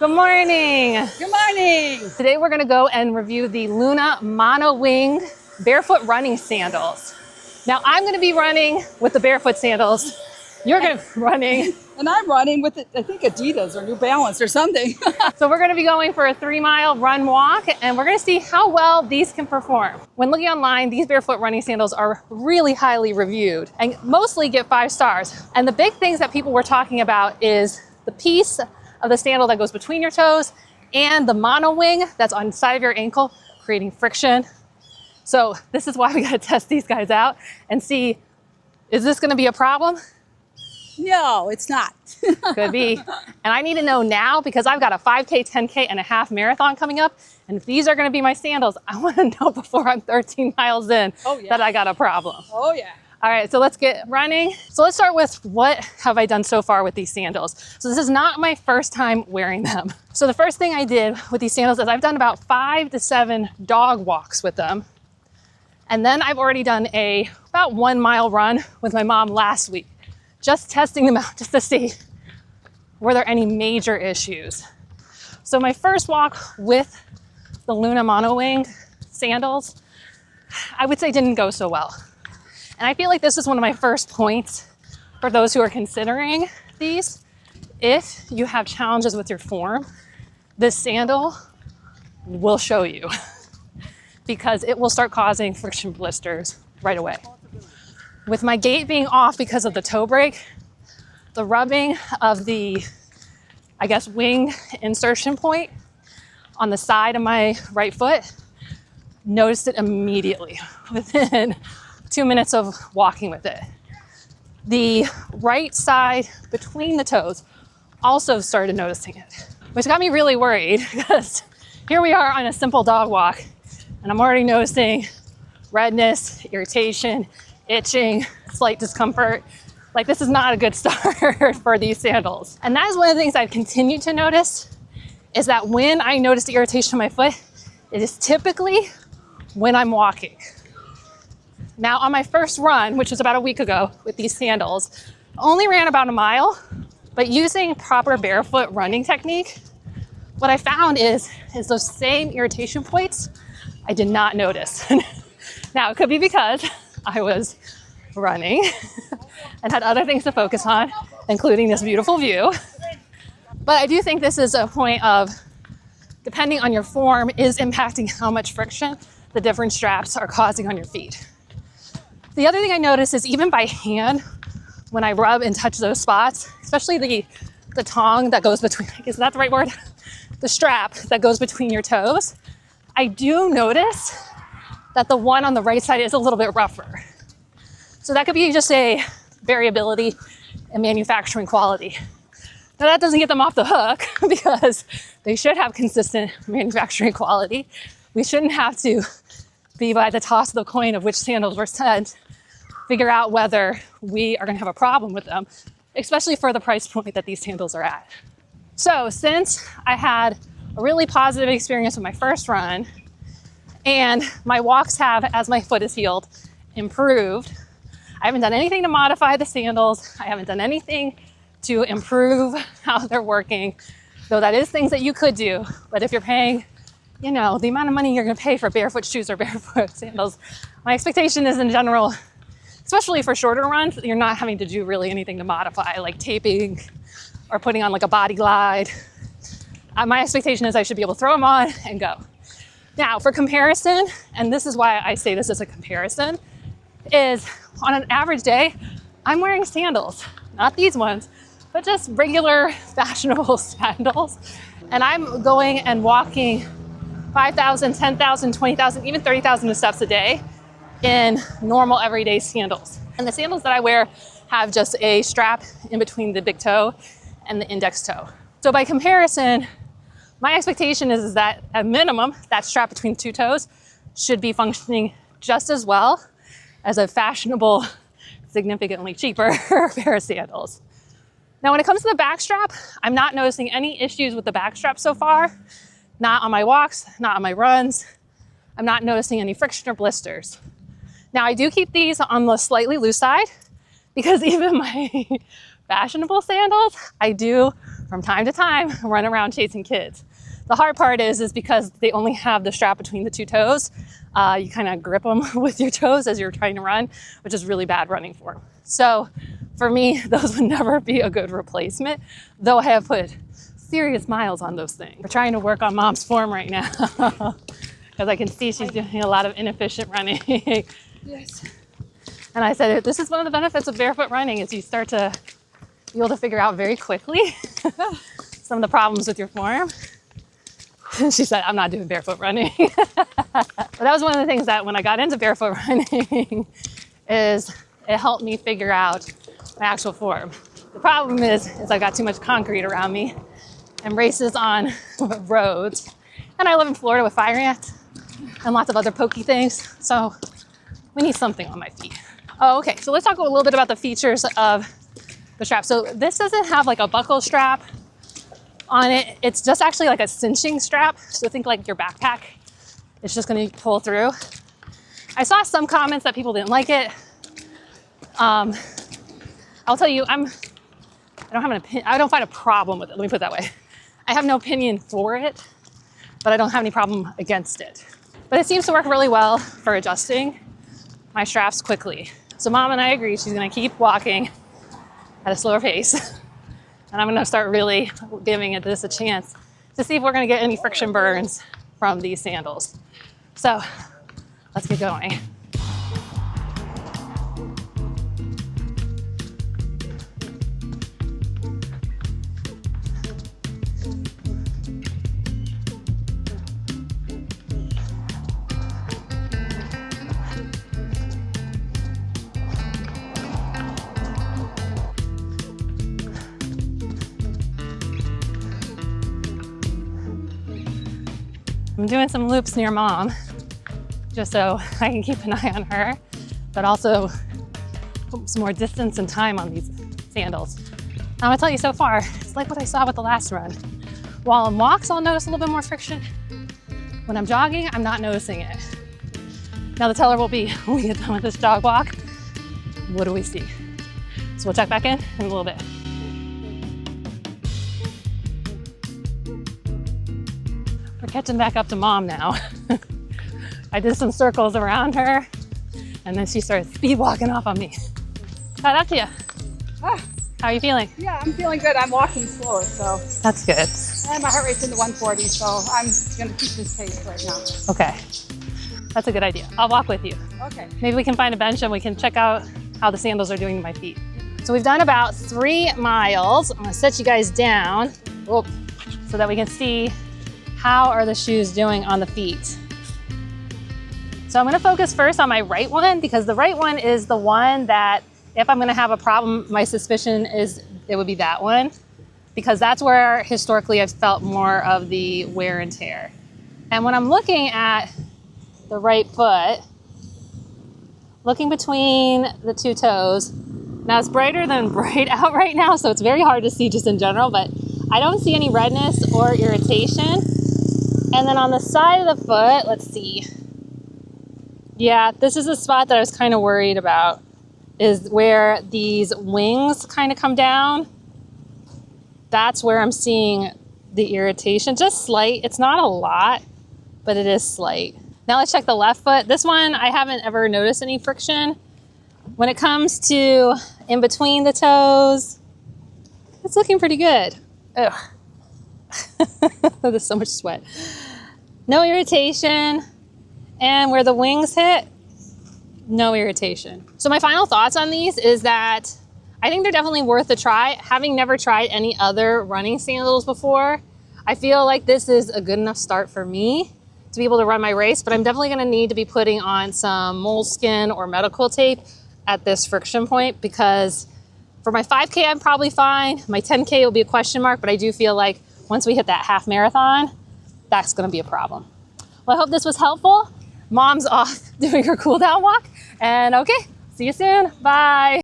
Good morning. Good morning. Today we're gonna go and review the Luna Mono Wing Barefoot running sandals. Now I'm gonna be running with the Barefoot sandals. You're gonna be running. And I'm running with, I think, Adidas or New Balance or something. So we're gonna be going for a 3-mile run walk, and we're gonna see how well these can perform. When looking online, these Barefoot running sandals are really highly reviewed and mostly get 5 stars. And the big things that people were talking about is the piece of the sandal that goes between your toes and the mono wing that's on the side of your ankle, creating friction. So this is why we gotta test these guys out and see, is this gonna be a problem? No, it's not. Could be. And I need to know now because I've got a 5K, 10K, and a half marathon coming up. And if these are going to be my sandals, I want to know before I'm 13 miles in that I got a problem. Oh, yeah. All right, so let's get running. So let's start with what have I done so far with these sandals. So this is not my first time wearing them. So the first thing I did with these sandals is I've done about 5 to 7 dog walks with them. And then I've already done about 1 mile run with my mom last week. Just testing them out just to see were there any major issues. So my first walk with the Luna Mono Wing sandals, I would say didn't go so well. And I feel like this is one of my first points for those who are considering these. If you have challenges with your form, this sandal will show you because it will start causing friction blisters right away. With my gait being off because of the toe break, the rubbing of the, wing insertion point on the side of my right foot, noticed it immediately within 2 minutes of walking with it. The right side between the toes also started noticing it, which got me really worried because here we are on a simple dog walk and I'm already noticing redness, irritation, itching, slight discomfort. Like, this is not a good start for these sandals. And that is one of the things I've continued to notice is that when I notice the irritation in my foot, it is typically when I'm walking. Now on my first run, which was about a week ago with these sandals, only ran about 1 mile, but using proper barefoot running technique, what I found is those same irritation points I did not notice. Now it could be because I was running and had other things to focus on, including this beautiful view. But I do think this is a point of, depending on your form, is impacting how much friction the different straps are causing on your feet. The other thing I notice is even by hand, when I rub and touch those spots, especially the tong that goes between, is that the right word? The strap that goes between your toes, I do notice that the one on the right side is a little bit rougher. So that could be just a variability in manufacturing quality. Now that doesn't get them off the hook because they should have consistent manufacturing quality. We shouldn't have to be by the toss of the coin of which sandals were sent, figure out whether we are gonna have a problem with them, especially for the price point that these sandals are at. So since I had a really positive experience with my first run, and my walks have, as my foot is healed, improved. I haven't done anything to modify the sandals. I haven't done anything to improve how they're working, though that is things that you could do. But if you're paying, the amount of money you're gonna pay for barefoot shoes or barefoot sandals, my expectation is in general, especially for shorter runs, you're not having to do really anything to modify, like taping or putting on like a body glide. My expectation is I should be able to throw them on and go. Now, for comparison, and this is why I say this is a comparison, is on an average day, I'm wearing sandals, not these ones, but just regular fashionable sandals. And I'm going and walking 5,000, 10,000, 20,000, even 30,000 steps a day in normal everyday sandals. And the sandals that I wear have just a strap in between the big toe and the index toe. So by comparison, my expectation is that at minimum, that strap between the 2 toes should be functioning just as well as a fashionable, significantly cheaper pair of sandals. Now, when it comes to the back strap, I'm not noticing any issues with the back strap so far. Not on my walks, not on my runs. I'm not noticing any friction or blisters. Now, I do keep these on the slightly loose side because even my fashionable sandals, I do from time to time, run around chasing kids. The hard part is because they only have the strap between the two toes. You kind of grip them with your toes as you're trying to run, which is really bad running form. So for me, those would never be a good replacement, though I have put serious miles on those things. We're trying to work on mom's form right now because I can see she's doing a lot of inefficient running. Yes. And I said, this is one of the benefits of barefoot running is you start to be able to figure out very quickly some of the problems with your form. She said, I'm not doing barefoot running. But that was one of the things that when I got into barefoot running is it helped me figure out my actual form. The problem is I got too much concrete around me and races on roads. And I live in Florida with fire ants and lots of other pokey things. So we need something on my feet. Oh, okay. So let's talk a little bit about the features of the strap. So this doesn't have like a buckle strap on it. It's just actually like a cinching strap. So think like your backpack. It's just going to pull through. I saw some comments that people didn't like it. I'll tell you, I don't have an opinion. I don't find a problem with it. Let me put it that way. I have no opinion for it, but I don't have any problem against it. But it seems to work really well for adjusting my straps quickly. So mom and I agree she's going to keep walking at a slower pace. And I'm going to start really giving this a chance to see if we're going to get any friction burns from these sandals. So let's get going. I'm doing some loops near mom, just so I can keep an eye on her, but also put some more distance and time on these sandals. I'm gonna tell you so far, it's like what I saw with the last run. While on walks, I'll notice a little bit more friction. When I'm jogging, I'm not noticing it. Now the teller will be, when we get done with this jog walk, what do we see? So we'll check back in a little bit. We're catching back up to mom now. I did some circles around her and then she started speed walking off on me. How'd that to you? Ah, How are you feeling? yeah, I'm feeling good. I'm walking slower, so. That's good. And my heart rate's in the 140, so I'm gonna keep this pace right now. Okay, that's a good idea. I'll walk with you. Okay. Maybe we can find a bench and we can check out how the sandals are doing to my feet. So we've done about 3 miles. I'm gonna set you guys down so that we can see how are the shoes doing on the feet. So I'm gonna focus first on my right one because the right one is the one that if I'm gonna have a problem, my suspicion is it would be that one because that's where historically I've felt more of the wear and tear. And when I'm looking at the right foot, looking between the 2 toes, now it's brighter than bright out right now, so it's very hard to see just in general, but I don't see any redness or irritation. And then on the side of the foot, let's see. Yeah, this is the spot that I was kind of worried about, is where these wings kind of come down. That's where I'm seeing the irritation, just slight. It's not a lot, but it is slight. Now let's check the left foot. This one, I haven't ever noticed any friction. When it comes to in between the toes, it's looking pretty good. Ugh. There's so much sweat. No irritation. And where the wings hit, no irritation. So my final thoughts on these is that I think they're definitely worth a try. Having never tried any other running sandals before, I feel like this is a good enough start for me to be able to run my race, but I'm definitely gonna need to be putting on some moleskin or medical tape at this friction point because for my 5K, I'm probably fine. My 10K will be a question mark, but I do feel like once we hit that half marathon, that's gonna be a problem. Well, I hope this was helpful. Mom's off doing her cool down walk. And okay, see you soon. Bye.